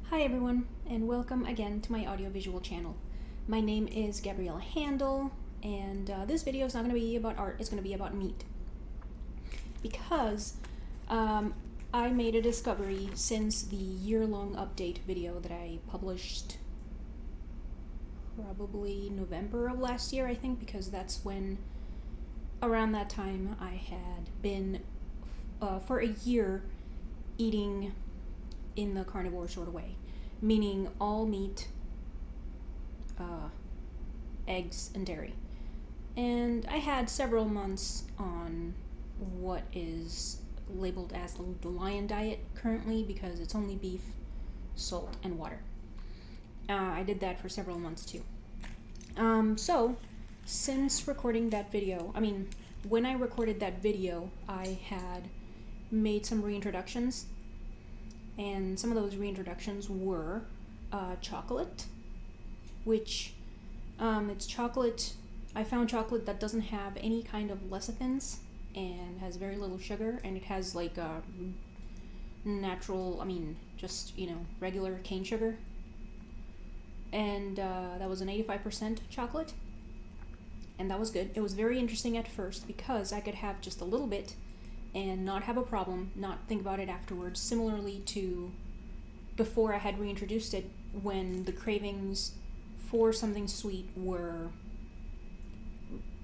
Hi everyone, and welcome again to my audiovisual channel. My name is Gabrielahandal, and this video is not going to be about art, it's going to be about meat. Because I made a discovery since the year-long update video that I published probably November of last year, I think, because that's when, around that time, I had been for a year eating in the carnivore sort of way, meaning all meat, eggs, and dairy. And I had several months on what is labeled as the lion diet currently because it's only beef, salt, and water. I did that for several months too. So, since recording that video, when I recorded that video, I had made some reintroductions. And some of those reintroductions were chocolate, which it's chocolate. I found chocolate that doesn't have any kind of lecithins and has very little sugar, and it has like a natural, regular cane sugar. And that was an 85% chocolate, and that was good. It was very interesting at first because I could have just a little bit and not have a problem, not think about it afterwards, similarly to before I had reintroduced it, when the cravings for something sweet were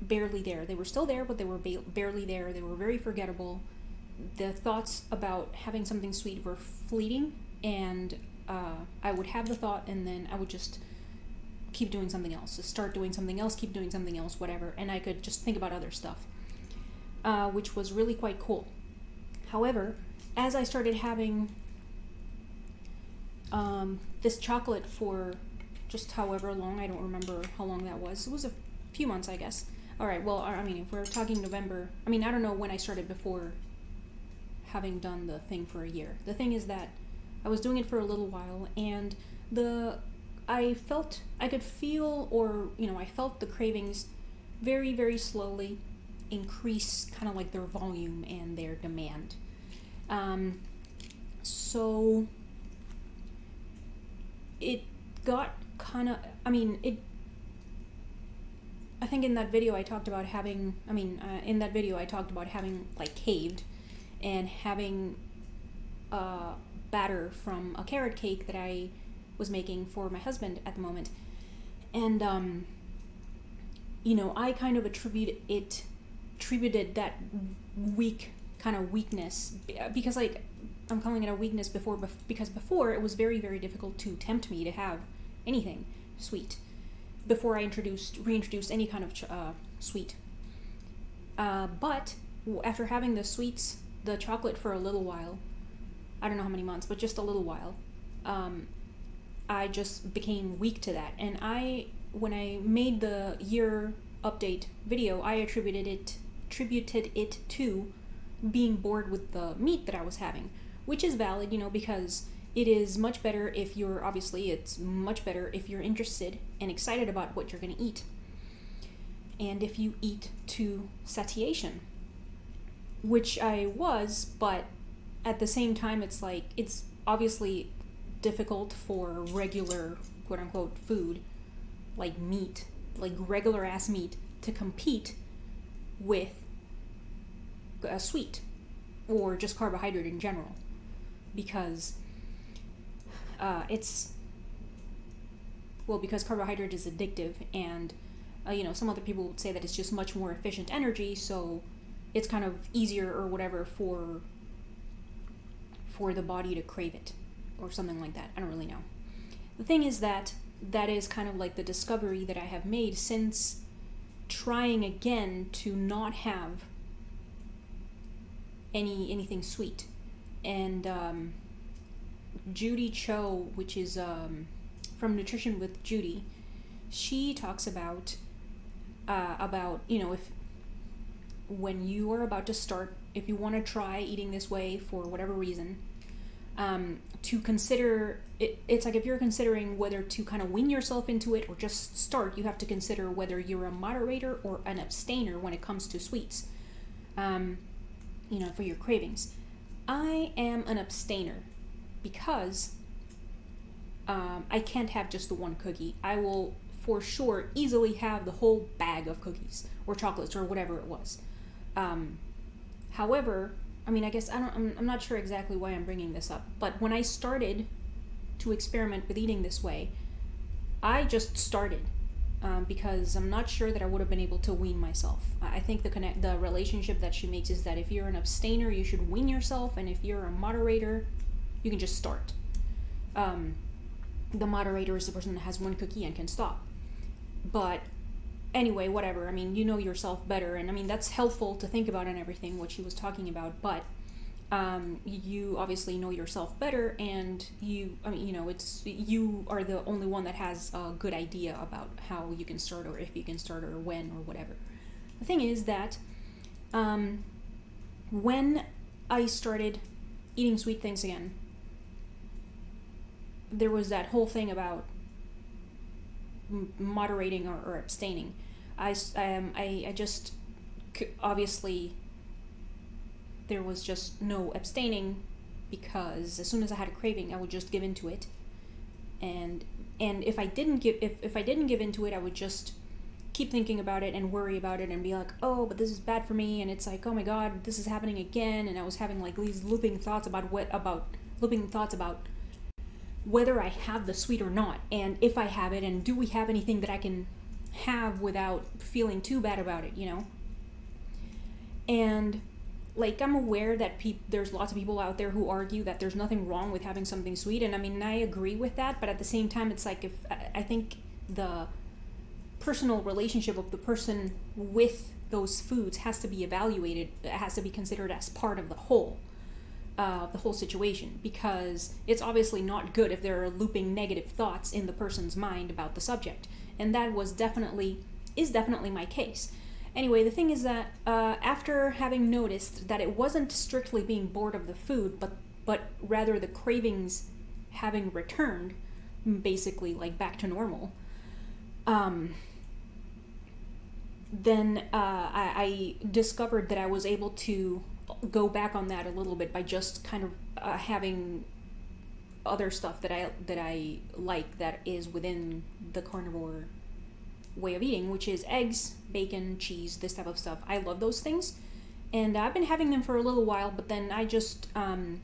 barely there. They were still there, but they were barely there. They were very forgettable. The thoughts about having something sweet were fleeting, and I would have the thought, and then I would just keep doing something else, just start doing something else, keep doing something else, whatever, and I could just think about other stuff. Which was really quite cool. However, as I started having this chocolate for just however long, I don't remember how long that was. It was a few months, I guess. All right, well, if we're talking November, I don't know when I started before having done the thing for a year. The thing is that I was doing it for a little while, and I felt the cravings very, very slowly increase, kind of like their volume and their demand. So it got kind of, I think in that video I talked about having, like caved and having batter from a carrot cake that I was making for my husband at the moment. And, I kind of attributed that weakness, because I'm calling it a weakness because before it was very, very difficult to tempt me to have anything sweet before I reintroduced any kind of sweet. But after having the chocolate for a little while, I don't know how many months, but just a little while, I just became weak to that. And when I made the year update video, I attributed it to being bored with the meat that I was having, which is valid, because it is much better if you're interested and excited about what you're going to eat. And if you eat to satiation, which I was, but at the same time, it's obviously difficult for regular, quote unquote, food, like meat, like regular ass meat, to compete with a sweet or just carbohydrate in general, because because carbohydrate is addictive, and some other people would say that it's just much more efficient energy, so it's kind of easier or whatever for the body to crave it or something like that. I don't really know. The thing is that is kind of like the discovery that I have made since trying again to not have anything sweet. And Judy Cho, which is from Nutrition with Judy, she talks about if when you are about to start, if you want to try eating this way for whatever reason, to consider it's like if you're considering whether to kind of wean yourself into it or just start, you have to consider whether you're a moderator or an abstainer when it comes to sweets, for your cravings. I am an abstainer because I can't have just the one cookie. I will for sure easily have the whole bag of cookies or chocolates or whatever it was. However, I mean, I guess I'm not sure exactly why I'm bringing this up, but when I started to experiment with eating this way, I just started because I'm not sure that I would have been able to wean myself. I think the relationship that she makes is that if you're an abstainer, you should wean yourself, and if you're a moderator, you can just start. The moderator is the person that has one cookie and can stop. But anyway, whatever. I mean, you know yourself better, and I mean that's helpful to think about and everything, what she was talking about. But you obviously know yourself better, and you are the only one that has a good idea about how you can start, or if you can start, or when, or whatever. The thing is that when I started eating sweet things again, there was that whole thing about moderating or abstaining. I just obviously there was just no abstaining, because as soon as I had a craving, I would just give into it, and if I didn't give into it, I would just keep thinking about it and worry about it and be like, oh, but this is bad for me, and it's like, oh my god, this is happening again, and I was having like these looping thoughts about whether I have the sweet or not, and if I have it, and do we have anything that I can have without feeling too bad about it, you know? And like, I'm aware that there's lots of people out there who argue that there's nothing wrong with having something sweet, and I mean, I agree with that, but at the same time, it's like, I think the personal relationship of the person with those foods has to be evaluated, it has to be considered as part of the whole situation, because it's obviously not good if there are looping negative thoughts in the person's mind about the subject, and that is definitely my case. Anyway, the thing is that after having noticed that it wasn't strictly being bored of the food, but rather the cravings having returned, basically like back to normal, then I discovered that I was able to go back on that a little bit by just kind of having other stuff that I like that is within the carnivore way of eating, which is eggs, bacon, cheese, this type of stuff. I love those things, and I've been having them for a little while, but then I just kind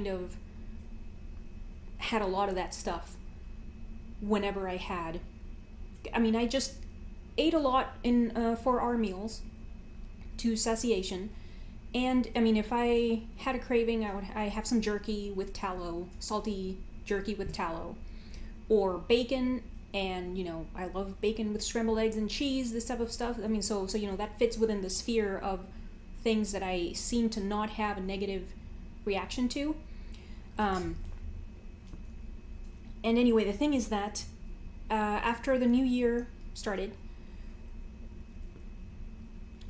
of had a lot of that stuff whenever I just ate a lot in for our meals to satiation. And I mean, if I had a craving, I have some jerky with tallow, salty jerky with tallow, or bacon. And I love bacon with scrambled eggs and cheese, this type of stuff. I mean, so that fits within the sphere of things that I seem to not have a negative reaction to. And anyway, the thing is that after the new year started,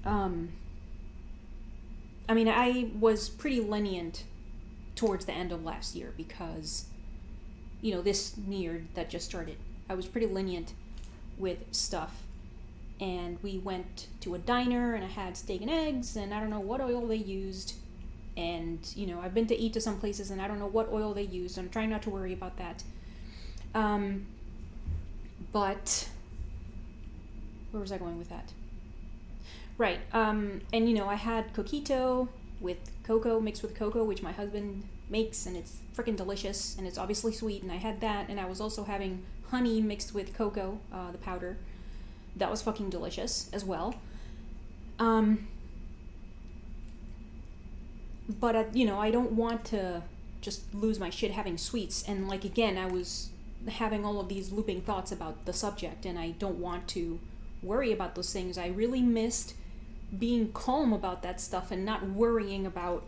I was pretty lenient towards the end of last year, because this new year that just started, I was pretty lenient with stuff, and we went to a diner, and I had steak and eggs, and I don't know what oil they used, and I've been to eat to some places, and I don't know what oil they used. I'm trying not to worry about that. But where was I going with that? Right. And I had coquito with cocoa, mixed with cocoa, which my husband makes, and it's freaking delicious, and it's obviously sweet, and I had that, and I was also having honey mixed with cocoa, the powder. That was fucking delicious as well. But I don't want to just lose my shit having sweets, and like, again, I was having all of these looping thoughts about the subject, and I don't want to worry about those things. I really missed being calm about that stuff and not worrying about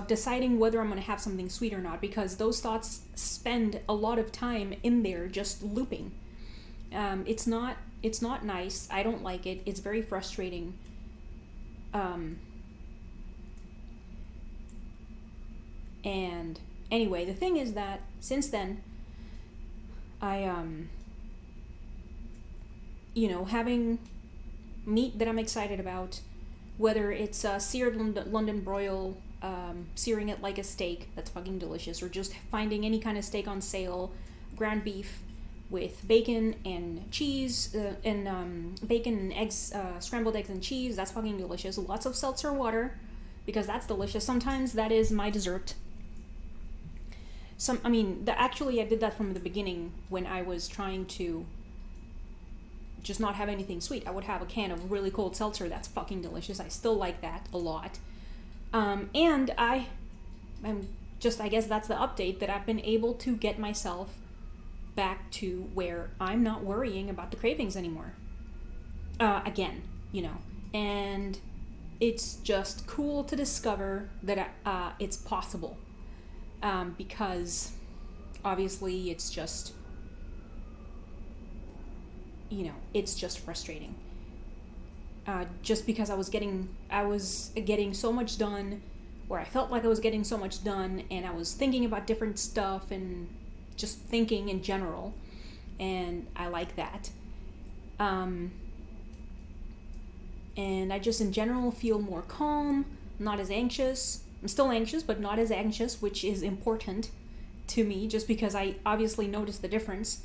deciding whether I'm going to have something sweet or not, because those thoughts spend a lot of time in there just looping. It's not nice. I don't like it. It's very frustrating. And anyway, the thing is that since then, I having meat that I'm excited about, whether it's seared London broil searing it like a steak. That's fucking delicious. Or just finding any kind of steak on sale, ground beef with bacon and cheese, bacon and eggs, scrambled eggs and cheese. That's fucking delicious. Lots of seltzer water, because that's delicious. Sometimes that is my dessert. Actually, I did that from the beginning when I was trying to just not have anything sweet. I would have a can of really cold seltzer. That's fucking delicious. I still like that a lot. And I guess that's the update, that I've been able to get myself back to where I'm not worrying about the cravings anymore. Again, and it's just cool to discover that it's possible. Because obviously it's just, it's just frustrating. Just because I was getting so much done, or I felt like I was getting so much done, and I was thinking about different stuff and just thinking in general, and I like that. And I just in general feel more calm, not as anxious. I'm still anxious, but not as anxious, which is important to me, just because I obviously noticed the difference.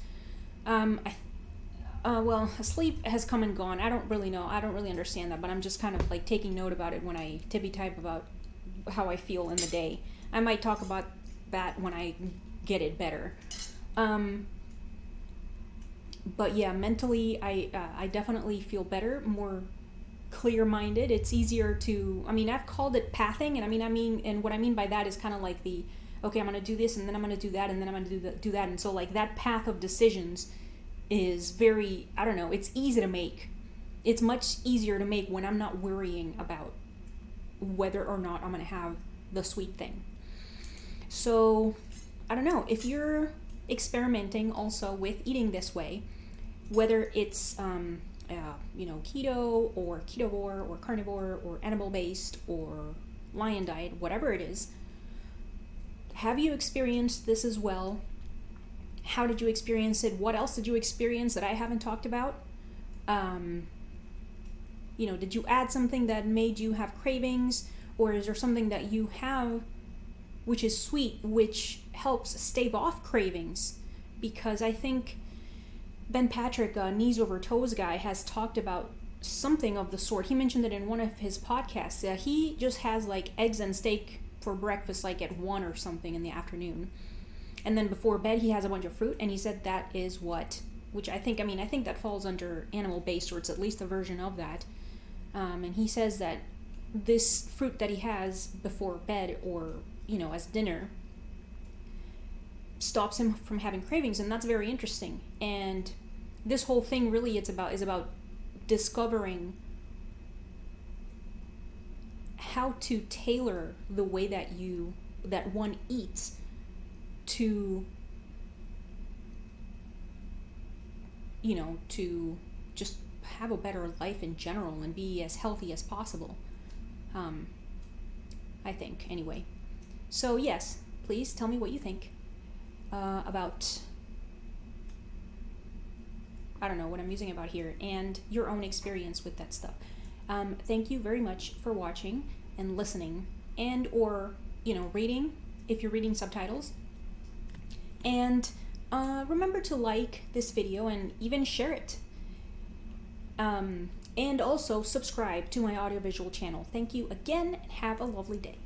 Sleep has come and gone. I don't really know. I don't really understand that, but I'm just kind of like taking note about it when I tippy type about how I feel in the day. I might talk about that when I get it better. But yeah, mentally, I definitely feel better, more clear-minded. It's easier to, I've called it pathing, and what I mean by that is kind of like okay, I'm going to do this, and then I'm going to do that, and then I'm going to do that, and so like that path of decisions is very, it's easy to make. It's much easier to make when I'm not worrying about whether or not I'm going to have the sweet thing. So, I don't know, if you're experimenting also with eating this way, whether it's, keto or ketovore or carnivore or animal-based or lion diet, whatever it is, have you experienced this as well? How did you experience it? What else did you experience that I haven't talked about? Did you add something that made you have cravings? Or is there something that you have which is sweet, which helps stave off cravings? Because I think Ben Patrick, Knees Over Toes guy, has talked about something of the sort. He mentioned it in one of his podcasts. He just has like eggs and steak for breakfast, like at 1 or something in the afternoon. And then before bed, he has a bunch of fruit, and he said that is which I think that falls under animal-based, or it's at least a version of that. And he says that this fruit that he has before bed, or, as dinner, stops him from having cravings, and that's very interesting. And this whole thing really is about discovering how to tailor the way that one eats to to just have a better life in general and be as healthy as possible. I think, anyway. So yes, please tell me what you think about, what I'm using about here, and your own experience with that stuff. Thank you very much for watching and listening, and or reading if you're reading subtitles. And remember to like this video and even share it. And also subscribe to my audiovisual channel. Thank you again, and have a lovely day.